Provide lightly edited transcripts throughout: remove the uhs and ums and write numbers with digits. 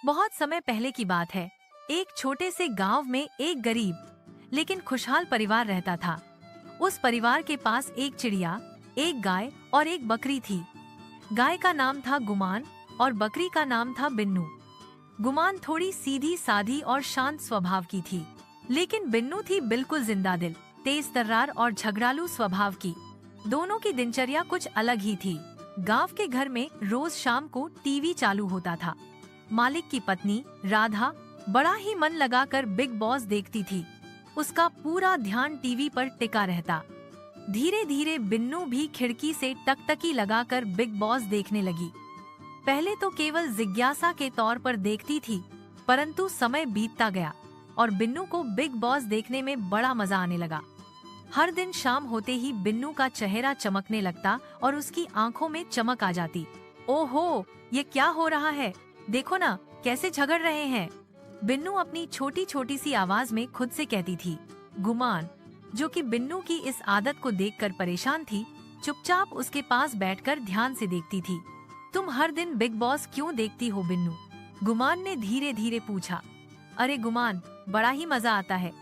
बहुत समय पहले की बात है। एक छोटे से गांव में एक गरीब लेकिन खुशहाल परिवार रहता था। उस परिवार के पास एक चिड़िया, एक गाय और एक बकरी थी। गाय का नाम था गुमान और बकरी का नाम था बिन्नू। गुमान थोड़ी सीधी साधी और शांत स्वभाव की थी, लेकिन बिन्नू थी बिल्कुल जिंदा दिल, तेज तर्रार और झगड़ालू स्वभाव की। दोनों की दिनचर्या कुछ अलग ही थी। गांव के घर में रोज शाम को टीवी चालू होता था। मालिक की पत्नी राधा बड़ा ही मन लगाकर बिग बॉस देखती थी। उसका पूरा ध्यान टीवी पर टिका रहता। धीरे धीरे बिन्नू भी खिड़की से टकटकी लगाकर बिग बॉस देखने लगी। पहले तो केवल जिज्ञासा के तौर पर देखती थी, परंतु समय बीतता गया और बिन्नू को बिग बॉस देखने में बड़ा मजा आने लगा। हर दिन शाम होते ही बिन्नू का चेहरा चमकने लगता और उसकी आंखों में चमक आ जाती। ओहो, ये क्या हो रहा है? देखो ना, कैसे झगड़ रहे हैं। बिन्नू अपनी छोटी छोटी सी आवाज में खुद से कहती थी। गुमान, जो कि बिन्नू की इस आदत को देखकर परेशान थी, चुपचाप उसके पास बैठकर ध्यान से देखती थी। तुम हर दिन बिग बॉस क्यों देखती हो बिन्नू? गुमान ने धीरे धीरे पूछा। अरे गुमान, बड़ा ही मजा आता है।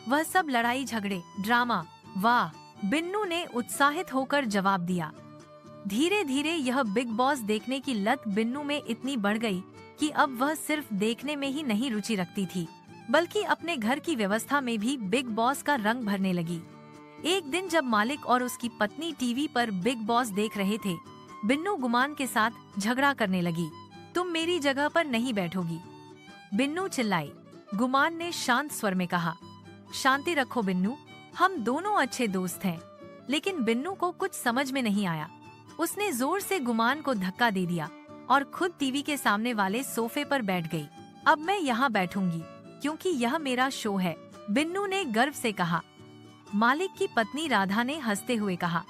वह सब लड़ाई झगड़े, ड्रामा, वाह, बिन्नू ने उत्साहित होकर जवाब दिया। धीरे धीरे यह बिग बॉस देखने की लत बिन्नू में इतनी बढ़ गई कि अब वह सिर्फ देखने में ही नहीं रुचि रखती थी, बल्कि अपने घर की व्यवस्था में भी बिग बॉस का रंग भरने लगी। एक दिन जब मालिक और उसकी पत्नी टीवी पर बिग बॉस देख रहे थे, बिन्नू गुमान के साथ झगड़ा करने लगी। तुम मेरी जगह पर नहीं बैठोगी, बिन्नू चिल्लाई। गुमान ने शांत स्वर में कहा। शांति रखो बिन्नू, हम दोनों अच्छे दोस्त हैं। लेकिन बिन्नू को कुछ समझ में नहीं आया। उसने जोर से गुमान को धक्का दे दिया और खुद टीवी के सामने वाले सोफे पर बैठ गई। अब मैं यहाँ बैठूंगी क्योंकि यह मेरा शो है, बिन्नू ने गर्व से कहा। मालिक की पत्नी राधा ने हंसते हुए कहा।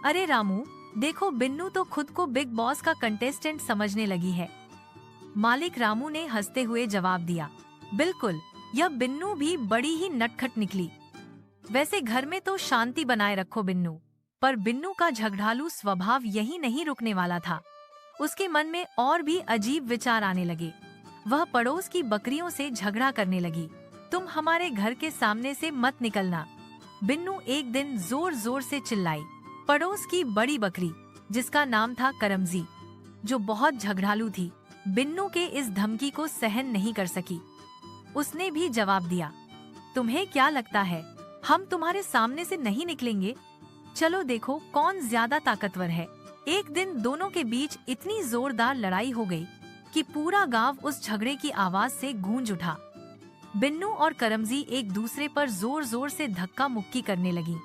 अरे रामू, देखो बिन्नू तो खुद को बिग बॉस का कंटेस्टेंट समझने लगी है। मालिक रामू ने हंसते हुए जवाब दिया। बिल्कुल, यह बिन्नू भी बड़ी ही नटखट निकली। वैसे घर में तो शांति बनाए रखो बिन्नू। पर बिन्नू का झगड़ालू स्वभाव यही नहीं रुकने वाला था। उसके मन में और भी अजीब विचार आने लगे। वह पड़ोस की बकरियों से झगड़ा करने लगी। तुम हमारे घर के सामने से मत निकलना, बिन्नू एक दिन जोर जोर से चिल्लाई। पड़ोस की बड़ी बकरी, जिसका नाम था करमजी, जो बहुत झगड़ालू थी, बिन्नू के इस धमकी को सहन नहीं कर सकी। उसने भी जवाब दिया। तुम्हें क्या लगता है हम तुम्हारे सामने से नहीं निकलेंगे? चलो देखो कौन ज्यादा ताकतवर है। एक दिन दोनों के बीच इतनी जोरदार लड़ाई हो गई कि पूरा गांव उस झगड़े की आवाज से गूंज उठा। बिन्नू और करमजी एक दूसरे पर जोर जोर से धक्का मुक्की करने लगी।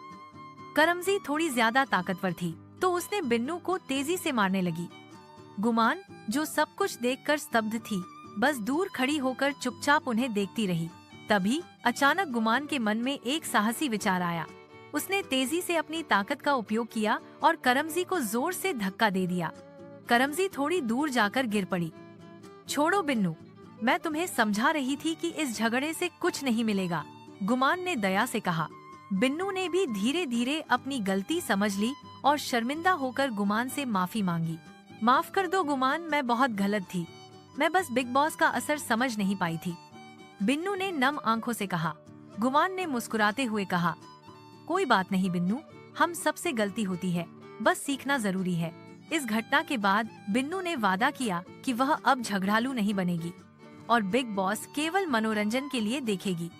करमजी थोड़ी ज्यादा ताकतवर थी तो उसने बिन्नू को तेजी से मारने लगी। गुमान, जो सब कुछ देखकर स्तब्ध थी, बस दूर खड़ी होकर चुपचाप उन्हें देखती रही। तभी अचानक गुमान के मन में एक साहसी विचार आया। उसने तेजी से अपनी ताकत का उपयोग किया और करमजी को जोर से धक्का दे दिया। करमजी थोड़ी दूर जाकर गिर पड़ी। छोड़ो बिन्नू, मैं तुम्हें समझा रही थी कि इस झगड़े से कुछ नहीं मिलेगा, गुमान ने दया से कहा। बिन्नू ने भी धीरे धीरे अपनी गलती समझ ली और शर्मिंदा होकर गुमान से माफी मांगी। माफ कर दो गुमान, मैं बहुत गलत थी। मैं बस बिग बॉस का असर समझ नहीं पाई थी, बिन्नू ने नम आंखों से कहा। गुमान ने मुस्कुराते हुए कहा। कोई बात नहीं बिन्नू, हम सबसे गलती होती है, बस सीखना जरूरी है। इस घटना के बाद बिन्नू ने वादा किया कि वह अब झगड़ालू नहीं बनेगी और बिग बॉस केवल मनोरंजन के लिए देखेगी।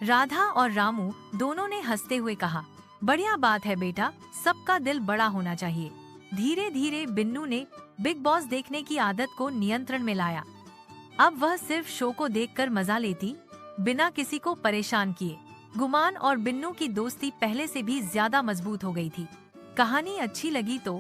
राधा और रामू दोनों ने हंसते हुए कहा। बढ़िया बात है बेटा, सबका दिल बड़ा होना चाहिए। धीरे धीरे बिन्नू ने बिग बॉस देखने की आदत को नियंत्रण में लाया। अब वह सिर्फ शो को देखकर मजा लेती, बिना किसी को परेशान किए। गुमान और बिन्नू की दोस्ती पहले से भी ज्यादा मजबूत हो गई थी। कहानी अच्छी लगी तो